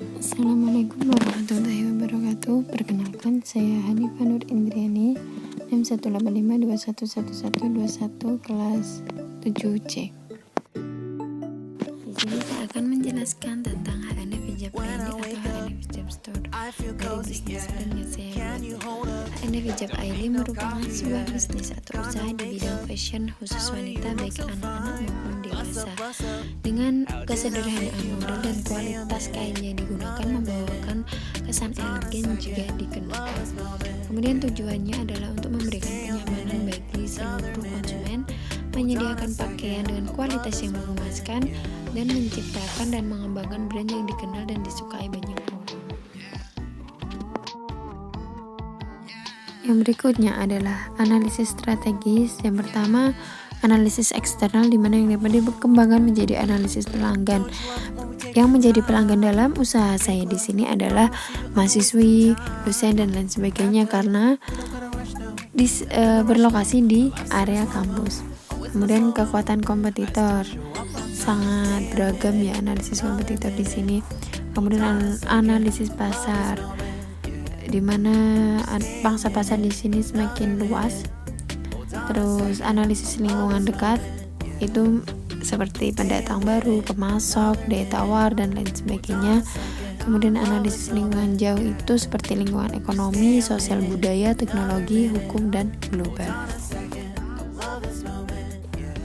Assalamualaikum warahmatullahi wabarakatuh. Perkenalkan, saya Hanifah Nur Indriani, NIM 185211121 kelas 7C. Di sini saya akan menjelaskan tentang HNF Hijab ID atau HNF Hijab Store dari bisnis plan yang saya buat. HNF Hijab ID merupakan sebuah bisnis atau usaha di bidang fashion khusus wanita, baik anak-anak maupun dewasa. Dengan kesederhanaan model dan kualitas kain yang digunakan membawakan kesan elegan jika dikenakan. Kemudian tujuannya adalah untuk memberikan kenyamanan bagi seluruh konsumen, menyediakan pakaian dengan kualitas yang memuaskan, dan menciptakan dan mengembangkan brand yang dikenal dan disukai banyak orang. Yang berikutnya adalah analisis strategis. Yang pertama, analisis eksternal, di mana yang dapat dikembangkan menjadi analisis pelanggan. Yang menjadi pelanggan dalam usaha saya di sini adalah mahasiswi, dosen, dan lain sebagainya karena berlokasi di area kampus. Kemudian kekuatan kompetitor, sangat beragam ya analisis kompetitor di sini. Kemudian analisis pasar, di mana pangsa pasar di sini semakin luas. Terus analisis lingkungan dekat, itu seperti pendatang baru, pemasok, daya tawar, dan lain sebagainya. Kemudian analisis lingkungan jauh itu seperti lingkungan ekonomi, sosial, budaya, teknologi, hukum, dan global.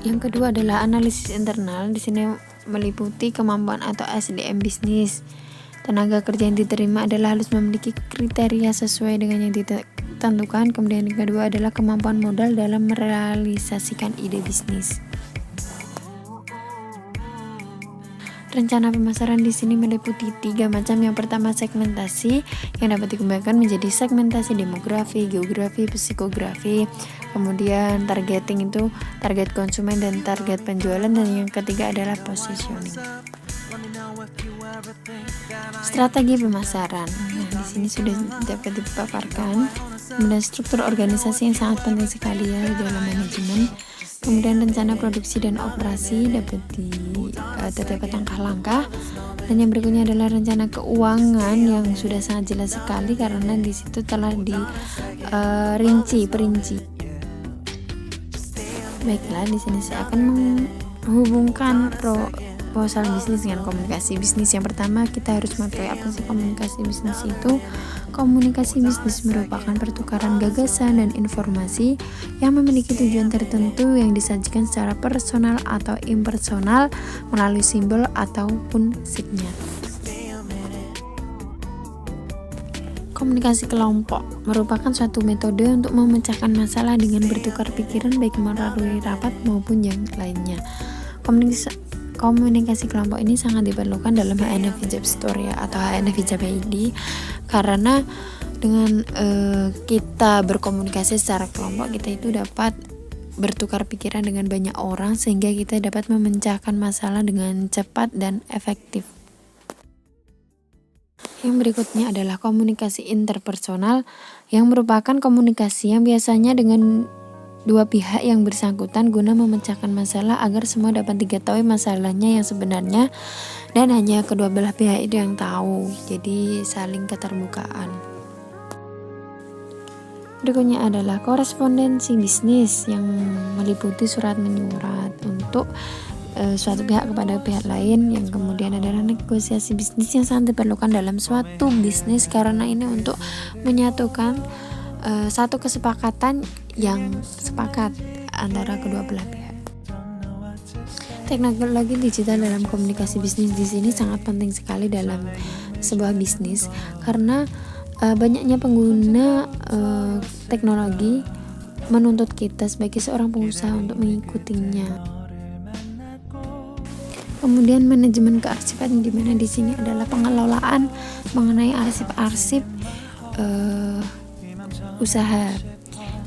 Yang kedua adalah analisis internal. Di sini meliputi kemampuan atau SDM bisnis. Tenaga kerja yang diterima adalah harus memiliki kriteria sesuai dengan yang ditentukan. Kemudian yang kedua adalah kemampuan modal dalam merealisasikan ide bisnis. Rencana pemasaran di sini meliputi 3 macam. Yang pertama, segmentasi yang dapat dikembangkan menjadi segmentasi demografi, geografi, psikografi. Kemudian targeting itu target konsumen dan target penjualan, dan yang ketiga adalah positioning. Strategi pemasaran. Nah, di sini sudah dapat dipaparkan. Kemudian struktur organisasi yang sangat penting sekali ya dalam manajemen. Kemudian rencana produksi dan operasi dapat terdapat langkah-langkah. Dan yang berikutnya adalah rencana keuangan yang sudah sangat jelas sekali karena di situ telah perinci. Baiklah, di sini saya akan menghubungkan proposal bisnis dengan komunikasi bisnis. Yang pertama, kita harus mengetahui apa sih komunikasi bisnis itu. Komunikasi bisnis merupakan pertukaran gagasan dan informasi yang memiliki tujuan tertentu yang disajikan secara personal atau impersonal melalui simbol ataupun sinyal. Komunikasi kelompok merupakan suatu metode untuk memecahkan masalah dengan bertukar pikiran baik melalui rapat maupun yang lainnya. Komunikasi kelompok ini sangat diperlukan dalam HNF Hijab Store atau HNF Hijab ID karena dengan kita berkomunikasi secara kelompok, kita itu dapat bertukar pikiran dengan banyak orang sehingga kita dapat memecahkan masalah dengan cepat dan efektif. Yang berikutnya adalah komunikasi interpersonal yang merupakan komunikasi yang biasanya dengan dua pihak yang bersangkutan guna memecahkan masalah agar semua dapat diketahui masalahnya yang sebenarnya dan hanya kedua belah pihak itu yang tahu. Jadi saling keterbukaan. Berikutnya adalah korespondensi bisnis yang meliputi surat menyurat untuk suatu pihak kepada pihak lain. Yang kemudian adalah negosiasi bisnis yang sangat diperlukan dalam suatu bisnis karena ini untuk menyatukan satu kesepakatan yang sepakat antara kedua belah pihak. Teknologi digital dalam komunikasi bisnis di sini sangat penting sekali dalam sebuah bisnis karena banyaknya pengguna teknologi menuntut kita sebagai seorang pengusaha untuk mengikutinya. Kemudian manajemen kearsipan, di mana di sini adalah pengelolaan mengenai arsip-arsip usaha.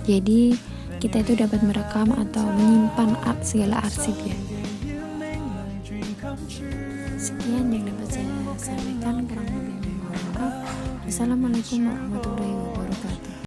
Jadi kita itu dapat merekam atau menyimpan segala arsip ya. Sekian yang dapat saya sampaikan, kurang lebihnya mohon maaf. Assalamualaikum warahmatullahi wabarakatuh.